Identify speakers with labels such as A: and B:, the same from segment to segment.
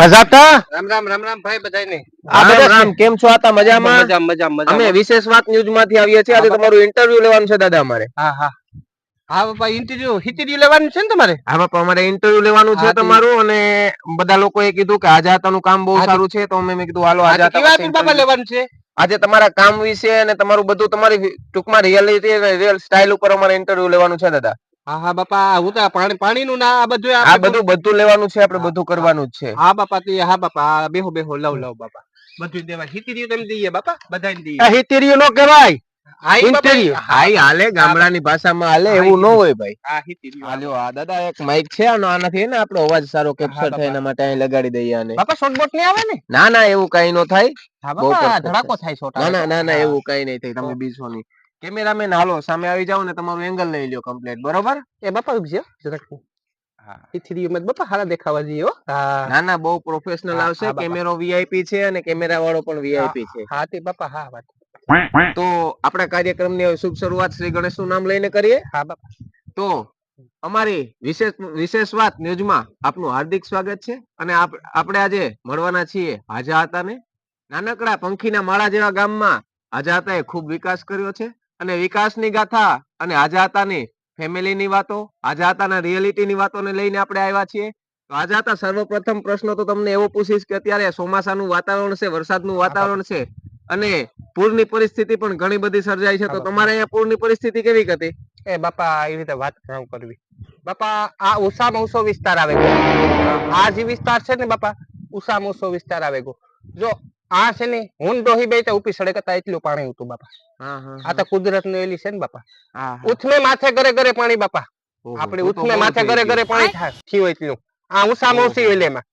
A: આજાતા
B: રામ રામ રામ રામ ભાઈ બધાને.
A: રામ રામ. કેમ છો? આતા મજામાં?
B: મજામાં.
A: અમે વિશેષ વાત ન્યૂઝ માંથી આવીએ છીએ. આજે તમારું ઇન્ટરવ્યુ લેવાનું છે દાદા અમારે.
B: હા હા હા બાપા, ઇન્ટરવ્યુ લેવાનું છે ને તમારે?
A: હા બાપા, અમારે ઇન્ટરવ્યુ લેવાનું છે તમારું. અને બધા લોકોએ કીધું કે આજાતાનું કામ બહુ સારું છે, તો મેં કીધું હાલો આજાતા પાસે
B: બાપા લેવાનું છે.
A: આજે તમારા કામ વિશે અને તમારું બધું તમારી ટૂંકમાં રિયાલિટી અને રિયલ સ્ટાઇલ ઉપર અમારે ઇન્ટરવ્યુ લેવાનું છે દાદા.
B: હા હા બાપા, હું તો પાણી નું ના બધું
A: આ બધું લેવાનું છે, આપણે બધું કરવાનું જ છે.
B: હા બાપા, હા બાપા, બેહો બેહો, લવ બાપા, બધું દેવા. હિતરીયું તેમ દઈએ બાપા, બધાને દઈએ.
A: હિતરીયું નો કહેવાય, ઇન્ટરવ્યુ. હાઈ હાલે, ગામડાની ભાષામાં હાલે, એવું ન હોય ભાઈ.
B: હા હિતરીયું.
A: હાલ્યો, આ દાદા એક માઈક છે, આનાથી ને આપણો અવાજ સારો કેપ્ચર થાય એના માટે અહીં લગાડી દઈએ આને.
B: બાપા શોર્ટ બોટ નહીં આવે ને?
A: ના ના, એવું કઈ નો થાય.
B: હા બાપા, ધડાકો થાય શોર્ટ.
A: ના ના, એવું કઈ નહીં થાય, તમે બીજો નહીં. કેમેરામેન હાલો સામે આવી જાવ ને તમારું એંગલ લઈ લ્યો કમ્પ્લીટ, બરોબર?
B: એ બાપા ઉભી જરાક. હા હિતરીયું મત બાપા, હારા દેખાવા જોઈએ હો.
A: ના ના, બહુ પ્રોફેશનલ આવશે. કેમેરો વીઆઈપી છે અને કેમેરા વાળો પણ વીઆઈપી છે.
B: હા તે બાપા, હા વાત.
A: તો આપણા કાર્યક્રમની શુભ શરૂઆત શ્રી ગણેશનું નામ લઈને કરીએ.
B: હા બાપા.
A: તો અમારી વિશેષ વાત ન્યૂઝમાં આપનું હાર્દિક સ્વાગત છે. અને આપણે આજે મળવાના છીએ આજાતાને. નાનકડા પંખીના માળા જેવા ગામમાં આજાતાએ ખૂબ વિકાસ કર્યો છે. અને વિકાસની ગાથા અને આજાતાની ફેમિલીની વાતો, આજાતાના રિયાલિટીની વાતોને લઈને આપણે આવ્યા છીએ. તો આજાતા, સર્વપ્રથમ પ્રશ્ન તો તમને એવો પૂછીશ કે અત્યારે ચોમાસાનું વાતાવરણ છે, વરસાદનું વાતાવરણ છે, અને પૂરની પરિસ્થિતિ પણ ઘણી બધી સર્જાય છે. તો તમારે અહીંયા પૂરની પરિસ્થિતિ કેવી હતી?
B: એ બાપા, એ રીતે વાત ન કરવી બાપા. આ ઉષામાં ઉષો વિસ્તાર આવે ગો. આ જે વિસ્તાર છે ને બાપા, ઉષામાં ઉષો વિસ્તાર આવે ગો. જો આ છે ને, હું ડોહી બે ઉપી સડક હતા એટલું પાણી હતું બાપા. આ તો કુદરત નું એલી છે ને બાપા. ઉથમે માથે ઘરે ઘરે પાણી બાપા. આપણે ઉથમે માથે ઘરે ઘરે પાણી થાય થયું એટલું. આ ઉષામાં ઉષી એલેમાં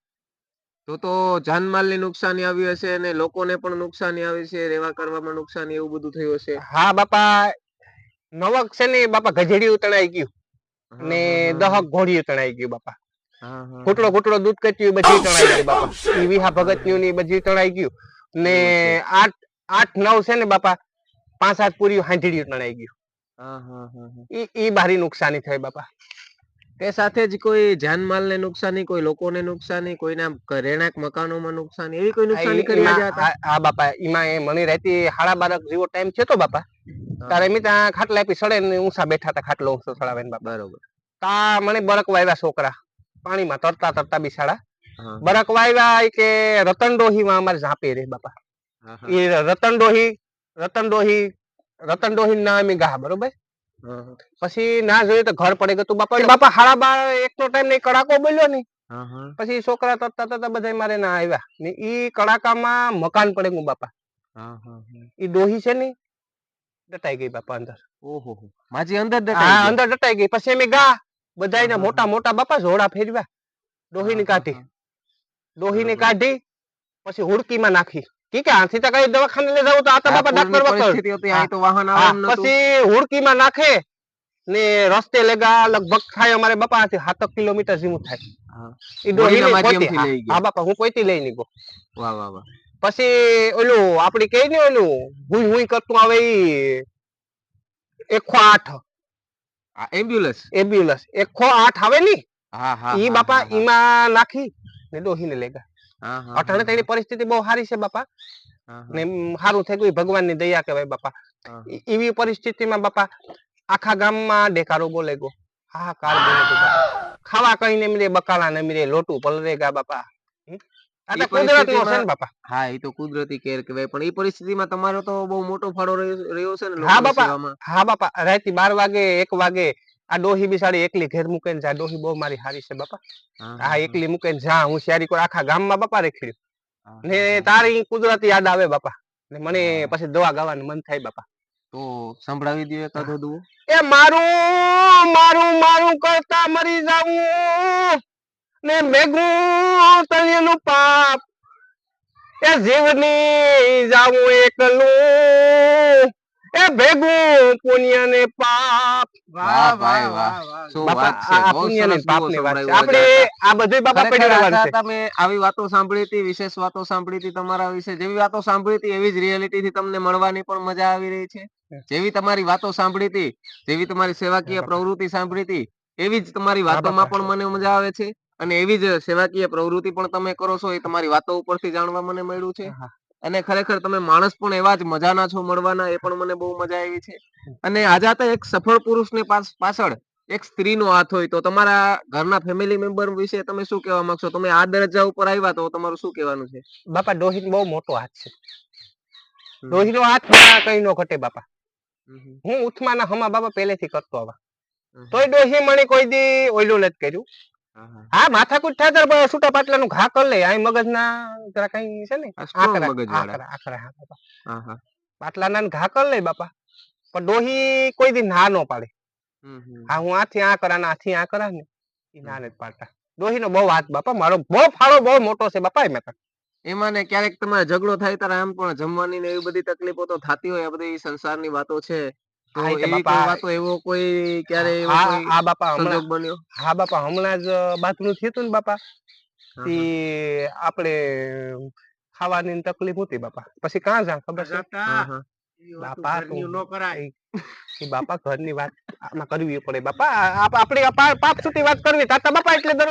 A: તો જાનમાલની નુકસાની આવી હશે અને લોકોને પણ નુકસાની આવી છે, રેવા કરવામાં નુકસાની, એવું બધું થયું હશે.
B: હા બાપા, નવક છે ને બાપા, ગજેડિયું તણાઈ ગયું ને દહક ઘોડિયું તણાઈ ગયું બાપા. ઘૂંટડો ઘૂંટડો દૂધ કચ્યું બધી તણાઈ ગયું બાપા. વિહા ભગત ની બધી તણાઈ ગયું ને 8-9 છે ને બાપા, 5-7 પૂરી હાંધડીયું તણાઈ ગયું. ઈ બારી નુકસાની થઈ બાપા.
A: તે સાથે જ કોઈ જાનમાલને નુકસાની, કોઈ લોકોને નુકસાની, કોઈના રહેણાંક મકાનોમાં નુકસાની, એવી કોઈ નુકસાની કરી હતા?
B: હા બાપા, એમાં એ મને રહેતી 12:30 જેવો ટાઈમ છે તો બાપા. તારે મેં ત્યાં ખાટલા આપી સડે ને ઊંસા બેઠા હતા, ખાટલો ઊંસો સડાવે ને બાપા.
A: બરોબર.
B: તા મને બરકવા આવ્યા છોકરા, પાણીમાં તરતા બિસાડા. બરકવા આવ્યા કે રતન ડોહીમાં અમારે ઝાંપે રે બાપા. એ રતન ડોહી ના અમે ગા, બરોબર. પછી ના જોયું તો ઘર પડે ગયું બાપા. બાપા 12:30 નો ટાઈમ નહીં, કડાકો બોલ્યો ને. પછી છોકરા તરતા બધા મારે ના આવ્યા ને. ઈ કડાકામાં મકાન પડે ગયું બાપા. ઈ ડોહી છે ને, દટાઈ ગઈ બાપા અંદર.
A: ઓહો, માજી અંદર
B: દટાઈ ગઈ. પછી અમે ગા બધા મોટા મોટા બાપા ઝોડા ફેરવ્યા. ડોહીને કાઢી પછી હુડકીમાં નાખી. કે આથી તો કઈ દવાખાને લઈ જવું તો આ તો બાપા ડાક્ટર. પછી હુડકીમાં નાખે ને રસ્તે લેગા લગભગ થાય અમારે બાપા 7 કિલોમીટર જેવું થાય. હા બાપા, હું કોઈથી લઈ નીકળો.
A: વાહ વાહ વાહ.
B: પછી ઓલું આપડી કઈ ને ઓલું હુઈ કરતું આવે ઈ 108 એમ્બ્યુલન્સ 108 આવે ને. ઈ બાપા ઈમાં નાખી ને ડોહીને લેગા. અટાણે તેની પરિસ્થિતિ બહુ સારી છે બાપા. ને સારું થઈ ગયું, ભગવાન ની દયા કહેવાય બાપા. એવી પરિસ્થિતિમાં બાપા આખા ગામમાં ડેકારો બોલે ગો. હા કાર બોલે ગો બાપા. ખાવા કઈ ને મળે, બકાલા ને મળે, લોટું પલરે ગા બાપા.
A: હા, એ તો કુદરતી કેર કહેવાય. પણ એ પરિસ્થિતિમાં તમારો તો બહુ મોટો ફાળો રહ્યો છે ને.
B: હા બાપા, રાતે 12 વાગે 1 વાગે આ ડોહી બિસાડી એકલી ઘેર મૂકીને જા. ડોહી બહુ મારી હારી છે બાપા. હા, એકલી મૂકીને જા. હું શિયારી કોઈ આખા ગામમાં બાપા રેખડ્યું ને. તારી કુદરતી યાદ આવે બાપા ને. મને પછી દવા ગાવાનું મન થાય બાપા.
A: તો સંભળાવી દઈએ એકાદો દુઓ.
B: એ મારું મારું મારું કરતા મરી જાવું ને ભેગું તળિયેનું પાપ. એ જીવની જાવું એકલું એ ભેગું પુણ્ય ને પાપ.
A: વાહ ભાઈ વાહ, શું વાત છે. બહુ સરસ
B: આપણે આ બધું બાપા પેઢી રહેવાનું છે.
A: તમે આવી વાતો સાંભળી હતી, વિશેષ વાતો સાંભળી હતી તમારા વિશે. જેવી વાતો સાંભળી હતી એવી જ રિયાલિટી થી તમને મળવાની પણ મજા આવી રહી છે. જેવી તમારી વાતો સાંભળી હતી, જેવી તમારી સેવાકીય પ્રવૃત્તિ સાંભળી હતી, એવી જ તમારી વાતોમાં પણ મને મજા આવે છે. અને એવી જ સેવાકીય પ્રવૃત્તિ પણ તમે કરો છો એ તમારી વાતો ઉપરથી જાણવા મને મળ્યું છે. અને ખરેખર તમે માણસ પણ એવા જ મજાના છો મળવાના, એ પણ મને બહુ મજા આવી છે. અને આજાતા એક સફળ પુરુષને પાછળ એક સ્ત્રીનો હાથ હોય, તો તમારા ઘરના ફેમિલી મેમ્બર વિશે તમે શું કહેવા માંગશો? તમે આ દરજ્જા ઉપર આવ્યા તો તમારું શું કહેવાનું છે?
B: બાપા ડોહીનો બહુ મોટો હાથ છે. ડોહીનો હાથ કઈ નો ઘટે બાપા. હું ઉથમાના હમા બાપા પહેલેથી કરતો આવા. તોય ડોહી મને કોઈ દી ઓઈલું નથી કર્યું. હા, માથાકૂટ થાય તો છૂટા પાટલાનું ઘા કરી લે. આ મગજના જરા કઈ છે ને આકરા પાટલાના ઘા કરી લે બાપા. પણ ડોહી કોઈ દી ના નો પાડે. હા, હું આથી આ કરા ને આથી આ કરા ને એ ના નથી પાડતા. ડોહીનો બહુ હાથ બાપા, મારો બહુ ફાળો બહુ મોટો છે બાપા. એમાં
A: એમાં ને ક્યારેક તમારે ઝઘડો થાય ત્યારે આમ પણ જમવાની ને એવી બધી તકલીફો તો થતી હોય. આ બધી સંસારની વાતો છે, તો એવી કોઈ વાતો એવો કોઈ ક્યારે એવો કોઈ સંજોગ બન્યો?
B: હા બાપા, હમણાં જ બાથરૂમ થયું હતું ને બાપા, આપણે ખાવાની તકલીફ હતી બાપા. પછી કાં જા ખબર છે બાપા, ઘરની વાત આમાં કરવી પડે બાપા. આપણે પાપ છૂટી વાત કરવી તાતા બાપા. એટલે